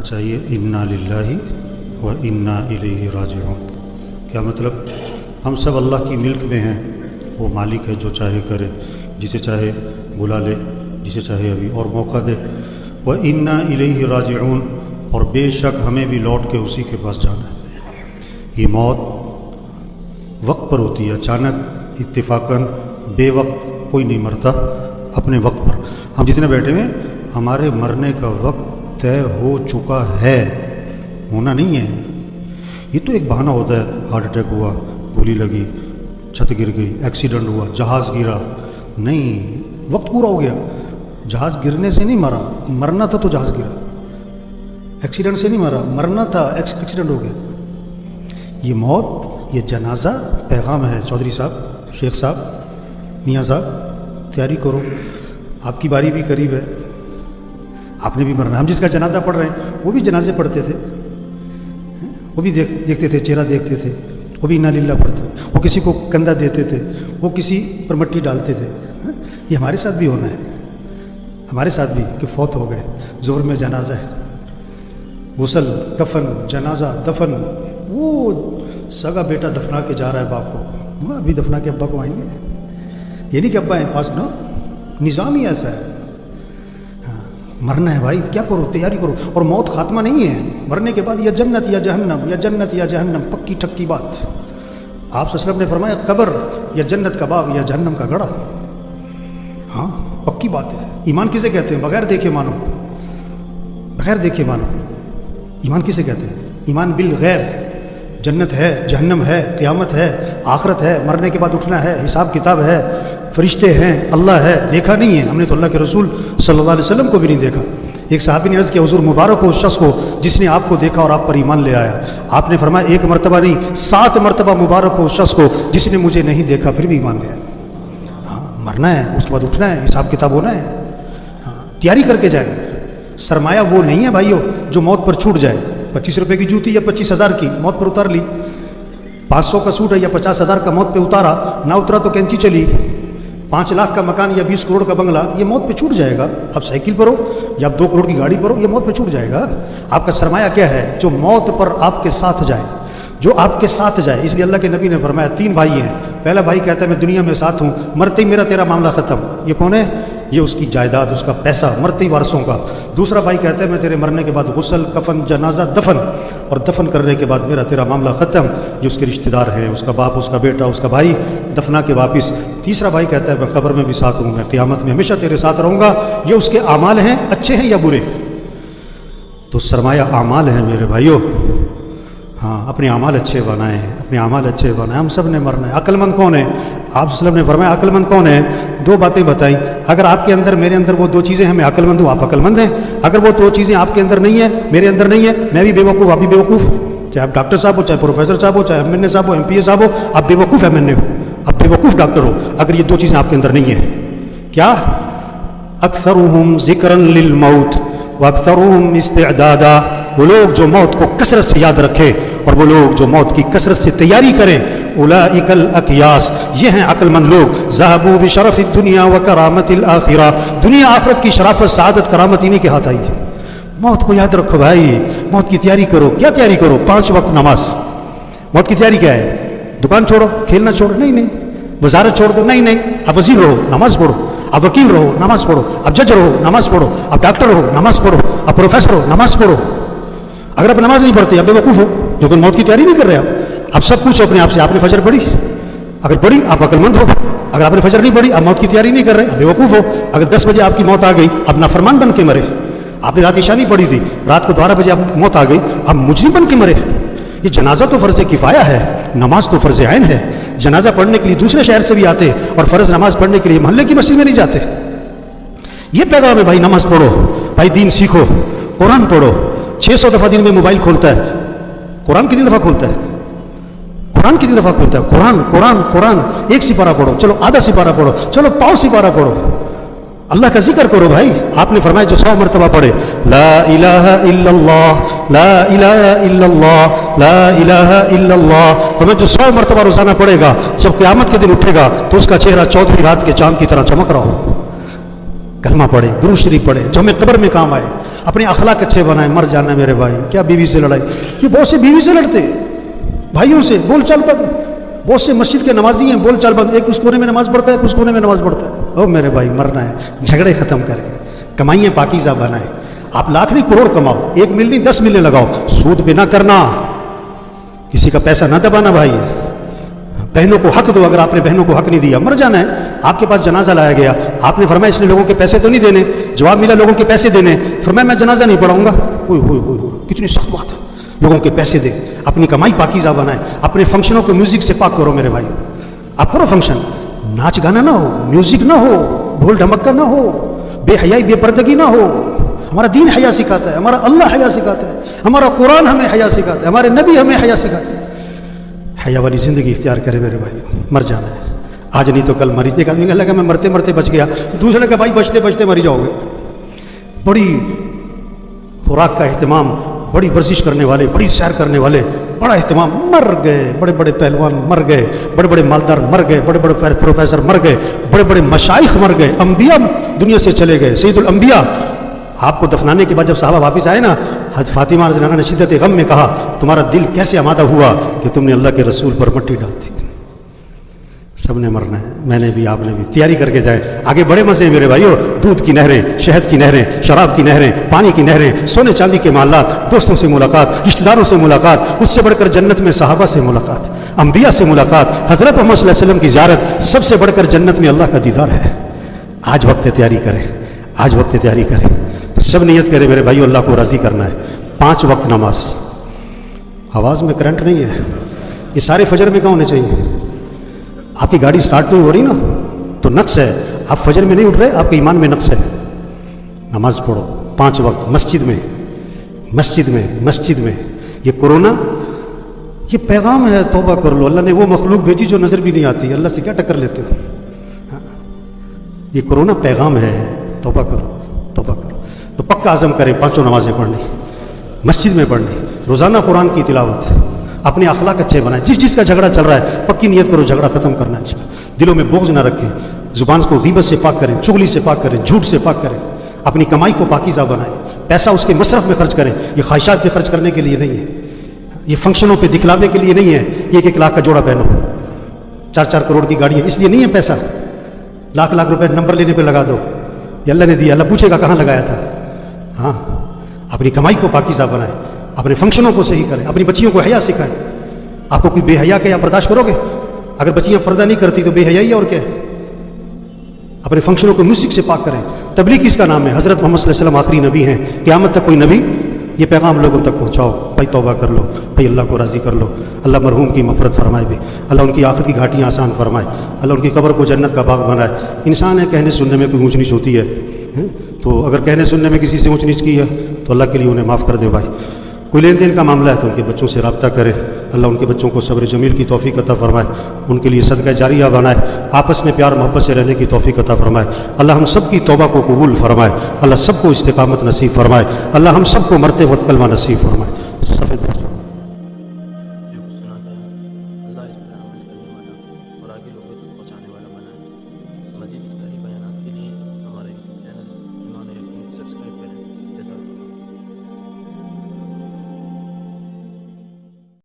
چاہیے انا للہ و انا الیہ راجعون. کیا مطلب؟ ہم سب اللہ کی ملک میں ہیں. وہ مالک ہے، جو چاہے کرے، جسے چاہے بلا لے، جسے چاہے ابھی اور موقع دے. و انا الیہ راجعون، اور بے شک ہمیں بھی لوٹ کے اسی کے پاس جانا ہے. یہ موت وقت پر ہوتی ہے، اچانک، اتفاقاً، بے وقت کوئی نہیں مرتا، اپنے وقت پر. ہم جتنے بیٹھے ہوئے ہمارے مرنے کا وقت طے ہو چکا ہے، ہونا نہیں ہے. یہ تو ایک بہانہ ہوتا ہے، ہارٹ اٹیک ہوا، گولی لگی، چھت گر گئی، ایکسیڈنٹ ہوا، جہاز گرا. نہیں، وقت پورا ہو گیا. جہاز گرنے سے نہیں مرا، مرنا تھا تو جہاز گرا. ایکسیڈنٹ سے نہیں مرا، مرنا تھا، ایکسیڈنٹ ہو گیا. یہ موت، یہ جنازہ پیغام ہے. چودھری صاحب، شیخ صاحب، میاں صاحب، تیاری کرو، آپ کی باری بھی قریب ہے، آپ نے بھی مرنا. ہم جس کا جنازہ پڑھ رہے ہیں وہ بھی جنازے پڑھتے تھے، وہ بھی دیکھتے تھے، چہرہ دیکھتے تھے، وہ بھی انا للہ پڑھتے تھے. وہ کسی کو کندھا دیتے تھے، وہ کسی پر مٹی ڈالتے تھے. یہ ہمارے ساتھ بھی ہونا ہے، ہمارے ساتھ بھی کہ فوت ہو گئے، زور میں جنازہ ہے، غسل، کفن، جنازہ، دفن. وہ سگا بیٹا دفنا کے جا رہا ہے باپ کو، ابھی دفنا کے ابا کو آئیں گے. یہ نہیں کہ ابا ہیں پاس، نو، نظام ہی ایسا ہے. مرنا ہے بھائی، کیا کرو، تیاری کرو. اور موت خاتمہ نہیں ہے، مرنے کے بعد یا جنت یا جہنم، یا جنت یا جہنم، پکی ٹھکی بات. آپ صلی اللہ علیہ وسلم نے فرمایا قبر یا جنت کا باغ یا جہنم کا گڑھا. ہاں، پکی بات ہے. ایمان کسے کہتے ہیں؟ بغیر دیکھے مانو، بغیر دیکھے مانو. ایمان کسے کہتے ہیں؟ ایمان بالغیب. جنت ہے، جہنم ہے، قیامت ہے، آخرت ہے، مرنے کے بعد اٹھنا ہے، حساب کتاب ہے، فرشتے ہیں، اللہ ہے. دیکھا نہیں ہے ہم نے تو اللہ کے رسول صلی اللہ علیہ وسلم کو بھی نہیں دیکھا. ایک صحابی نے عرض کیا، حضور مبارک ہو اس شخص کو جس نے آپ کو دیکھا اور آپ پر ایمان لے آیا. آپ نے فرمایا ایک مرتبہ نہیں، 7 مرتبہ مبارک ہو اس شخص کو جس نے مجھے نہیں دیکھا پھر بھی ایمان لے آیا. ہاں، مرنا ہے، اس کے بعد اٹھنا ہے، حساب کتاب ہونا ہے. ہاں، تیاری کر کے جائیں. سرمایہ وہ نہیں ہے بھائیو جو موت پر چھوٹ جائے. 25 روپے کی جوتی یا 25,000 کی، موت پر اتار لی. 500 کا سوٹ ہے یا 50,000 کا، موت پہ اتارا، نہ اترا تو کینچی چلی. 5 لاکھ کا مکان یا 20 کروڑ کا بنگلہ، یہ موت پہ چھوٹ جائے گا. آپ سائیکل پر ہو یا آپ 2 کروڑ کی گاڑی پر ہو، یہ موت پہ چھوٹ جائے گا. آپ کا سرمایہ کیا ہے؟ جو موت پر آپ کے ساتھ جائے، جو آپ کے ساتھ جائے. اس لیے اللہ کے نبی نے فرمایا 3 بھائی ہیں. پہلا بھائی کہتا ہے میں دنیا میں ساتھ ہوں، مرتے ہی میرا تیرا معاملہ ختم. یہ کون ہے؟ یہ اس کی جائیداد، اس کا پیسہ، مرتے ہی وارثوں کا. دوسرا بھائی کہتا ہے میں تیرے مرنے کے بعد غسل، کفن، جنازہ، دفن، اور دفن کرنے کے بعد میرا تیرا معاملہ ختم. یہ اس کے رشتہ دار ہیں، اس کا باپ، اس کا بیٹا، اس کا بھائی، دفنا کے واپس. تیسرا بھائی کہتا ہے میں قبر میں بھی ساتھ ہوں، میں قیامت میں ہمیشہ تیرے ساتھ رہوں گا. یہ اس کے اعمال ہیں، اچھے ہیں یا برے. تو سرمایہ اعمال ہیں میرے بھائیوں. ہاں، اپنے اعمال اچھے بنائیں، اپنے اعمال اچھے بنائیں. ہم سب نے مرنا ہے. عقل مند کون ہے؟ آپ صلی اللہ علیہ وسلم نے فرمایا عقل مند کون ہے؟ 2 باتیں بتائیں. اگر آپ کے اندر، میرے اندر وہ 2 چیزیں ہیں، میں عقل مند ہوں، آپ عقل مند ہیں. اگر وہ 2 چیزیں آپ کے اندر نہیں ہیں، میرے اندر نہیں ہے، میں بھی بے وقوف، آپ بھی بے وقوف. چاہے آپ ڈاکٹر صاحب ہو، چاہے پروفیسر صاحب ہو، چاہے MNA صاحب ہو، MPA صاحب ہو، آپ بے وقوف MNA ہو، آپ بے وقوف ڈاکٹر ہو اگر یہ 2 چیزیں آپ کے اندر نہیں ہیں. کیا؟ اکثرهم ذکرا للموت واکثرهم استعدادا. وہ لوگ جو موت کو کثرت سے یاد رکھے اور وہ لوگ جو موت کی کثرت سے تیاری کریں. اولئک الاکیاس، یہ ہیں عقل مند لوگ. ذهبوا بشرف الدنیا وکرامت الآخرہ. دنیا آخرت کی شرافت، سعادت، کرامت انہی کے ہاتھ آئی ہے. موت کو یاد رکھو بھائی، موت کی تیاری کرو. کیا تیاری کرو؟ 5 وقت نماز. موت کی تیاری کیا ہے؟ دکان چھوڑو، کھیلنا چھوڑو؟ نہیں. وزارت چھوڑ دو؟ نہیں. اب وزیر رہو، نماز پڑھو. اب وکیل رہو، نماز پڑھو. اب جج رہو، نماز پڑھو. اب ڈاکٹر رہو، نماز پڑھو. اب پروفیسر ہو، نماز پڑھو. اگر آپ نماز نہیں پڑھتے، اب بے وقوف ہو، لیکن موت کی تیاری نہیں کر رہے آپ. اب سب پوچھو اپنے آپ سے، آپ نے فجر پڑھی؟ اگر پڑھی آپ عقل مند ہو. اگر آپ نے فجر نہیں پڑھی، اب موت کی تیاری نہیں کر رہے، اب بے وقوف ہو. اگر 10 بجے آپ کی موت آ گئی، اب نافرمان بن کے مرے. آپ نے رات عشاء نہیں پڑھی تھی، رات کو 12 بجے آپ موت آ گئی، اب مجرم بن کے مرے. یہ جنازہ تو فرض کفایہ ہے، نماز تو فرض عین ہے. جنازہ پڑھنے کے لیے دوسرے شہر سے بھی آتے اور فرض نماز پڑھنے کے لیے محلے کی مسجد میں نہیں جاتے. یہ پیغام ہے بھائی، نماز پڑھو بھائی، دین سیکھو، قرآن پڑھو. 600 دفعہ دن میں موبائل کھولتا ہے، قرآن کتنی دفعہ کھولتا ہے؟ قرآن کتنی دفعہ کھولتا ہے؟ قرآن 1 سپارہ پڑھو، چلو آدھا سپارہ پڑھو، چلو پاؤ سپارہ پڑھو. اللہ کا ذکر کرو بھائی. آپ نے فرمایا جو 100 مرتبہ پڑھے لا الہ الا اللہ، لا الہ الا اللہ، لا الہ الا اللہ، فرمایا جو 100 مرتبہ روزانہ پڑھے گا، جب قیامت کے دن اٹھے گا تو اس کا چہرہ 14ویں رات کے چاند کی طرح چمک رہا ہوگا. کلمہ پڑھے، درود شریف پڑھے، جو ہمیں قبر میں کام آئے. اپنے اخلاق اچھے بنائیں. مر جانا میرے بھائی, کیا بیوی سے لڑائی. یہ بہت سے بیوی سے لڑتے, بھائیوں سے بول چال بند. بہت سے مسجد کے نمازی ہیں, بول چال بند, ایک اس کونے میں نماز پڑھتا ہے, ایک اس کونے میں نماز پڑھتا ہے. او میرے بھائی, مرنا ہے, جھگڑے ختم کریں, کمائیاں پاکیزہ بنائیں. آپ لاکھ نہیں کروڑ کماؤ, 1 مل نہیں 10 ملیں لگاؤ, سود پہ نہ کرنا, کسی کا پیسہ نہ دبانا بھائی. بہنوں کو حق دو, اگر آپ نے بہنوں کو حق نہیں دیا مر جانا ہے. آپ کے پاس جنازہ لایا گیا, آپ نے فرمایا اس نے لوگوں کے پیسے تو نہیں دینے, جواب ملا لوگوں کے پیسے دینے, فرمایا میں جنازہ نہیں پڑھاؤں گا. کتنی سخت بات ہے, لوگوں کے پیسے دے, اپنی کمائی پاکیزہ بنائے, اپنے فنکشنوں کو میوزک سے پاک کرو میرے بھائی. آپ کرو فنکشن, ناچ گانا نہ ہو, میوزک نہ ہو, ڈھول ڈھمکا نہ ہو, بے حیائی بے پردگی نہ ہو. ہمارا دین حیا سکھاتا ہے, ہمارا اللہ حیا سکھاتا ہے, ہمارا قرآن ہمیں حیا سکھاتا ہے, ہمارے نبی ہمیں حیا سکھاتے ہیں. حیا والی زندگی اختیار کرے میرے بھائی. مر جانا ہے, آج نہیں تو کل مری. ایک آدمی کہا میں مرتے مرتے بچ گیا, دوسرے کا بھائی بچتے بچتے مری جاؤ گے. بڑی خوراک کا اہتمام, بڑی ورزش کرنے والے, بڑی سیر کرنے والے, بڑا اہتمام, مر گئے. بڑے بڑے پہلوان مر گئے, بڑے بڑے مالدار مر گئے, بڑے بڑے پروفیسر مر گئے, بڑے بڑے مشائخ مر گئے, انبیاء دنیا سے چلے گئے, سید الانبیاء. آپ کو دفنانے کے بعد جب صحابہ واپس آئے نا, حضرت فاطمہ رضی اللہ عنہا نے شدت غم میں کہا تمہارا دل کیسے آمادہ ہوا کہ تم نے اللہ کے رسول پر مٹی ڈال دی. سب نے مرنا ہے, میں نے بھی, آپ نے بھی. تیاری کر کے جائیں, آگے بڑے مزے ہیں میرے بھائیو. دودھ کی نہریں, شہد کی نہریں, شراب کی نہریں, پانی کی نہریں, سونے چاندی کے معاملات, دوستوں سے ملاقات, رشتہ داروں سے ملاقات, اس سے بڑھ کر جنت میں صحابہ سے ملاقات, انبیاء سے ملاقات, حضرت محمد صلی اللہ علیہ وسلم کی زیارت, سب سے بڑھ کر جنت میں اللہ کا دیدار ہے. آج وقت تیاری کریں, آج وقت تیاری کریں. تو سب نیت کرے میرے بھائیو, اللہ کو راضی کرنا ہے. 5 وقت نماز. آواز میں کرنٹ نہیں ہے, یہ سارے فجر میں کہاں ہونے چاہیے. آپ کی گاڑی سٹارٹ نہیں ہو رہی نا تو نقص ہے, آپ فجر میں نہیں اٹھ رہے, آپ کے ایمان میں نقص ہے. نماز پڑھو 5 وقت, مسجد میں, مسجد میں, مسجد میں. یہ کورونا یہ پیغام ہے, توبہ کر لو. اللہ نے وہ مخلوق بھیجی جو نظر بھی نہیں آتی, اللہ سے کیا ٹکر لیتے ہو. یہ کورونا پیغام ہے, توبہ کرو, توبہ کرو. تو پکا عزم کریں 5 نمازیں پڑھنی, مسجد میں پڑھنی, روزانہ قرآن کی تلاوت, اپنے اخلاق اچھے بنائیں. جس چیز کا جھگڑا چل رہا ہے پکی نیت کرو جھگڑا ختم کرنا ہے انشاءاللہ. دلوں میں بغض نہ رکھیں, زبان کو غیبت سے پاک کریں, چغلی سے پاک کریں, جھوٹ سے پاک کریں. اپنی کمائی کو پاکیزہ بنائیں, پیسہ اس کے مصرف میں خرچ کریں. یہ خواہشات پہ خرچ کرنے کے لیے نہیں ہے, یہ فنکشنوں پہ دکھلاوے کے لیے نہیں ہے. یہ 1 لاکھ کا جوڑا پہنو, 4 کروڑ کی گاڑی ہے, اس لیے نہیں ہے پیسہ. لاکھ روپے نمبر لینے پہ لگا دو, یہ اللہ نے دیا, اللہ پوچھے گا کہاں لگایا تھا. ہاں, اپنی کمائی کو پاکیزہ بنائیں, اپنے فنکشنوں کو صحیح کریں, اپنی بچیوں کو حیا سکھائیں. آپ کو کوئی بے حیا کہ آپ برداشت کرو گے؟ اگر بچیاں پردہ نہیں کرتی تو بے حیائی ہے, اور کیا ہے. اپنے فنکشنوں کو میوزک سے پاک کریں. تبلیغ کس کا نام ہے؟ حضرت محمد صلی اللہ علیہ وسلم آخری نبی ہیں, قیامت تک کوئی نبی. یہ پیغام لوگوں تک پہنچاؤ بھائی. توبہ کر لو بھائی, اللہ کو راضی کر لو. اللہ مرحوم کی مغفرت فرمائے بھی, اللہ ان کی آخرت کی گھاٹیاں آسان فرمائے, اللہ ان کی قبر کو جنت کا باغ بنائے. انسان ہے, کہنے سننے میں کوئی اونچ نیچ ہوتی ہے, تو اگر کہنے سننے میں کسی سے اونچ نیچ کی ہے تو اللہ کے لیے انہیں معاف کر دیں بھائی. کوئی لین دین کا معاملہ ہے تو ان کے بچوں سے رابطہ کریں, اللہ ان کے بچوں کو صبر جمیل کی توفیق عطا فرمائے, ان کے لیے صدقہ جاریہ بنائے, آپس میں پیار محبت سے رہنے کی توفیق عطا فرمائے. اللہ ہم سب کی توبہ کو قبول فرمائے, اللہ سب کو استقامت نصیب فرمائے, اللہ ہم سب کو مرتے وقت کلمہ نصیب فرمائے. اللہ اس پر عمل کرنے والا اور آگے لوگوں تک پہنچانے والا بنائے. مزید اس کا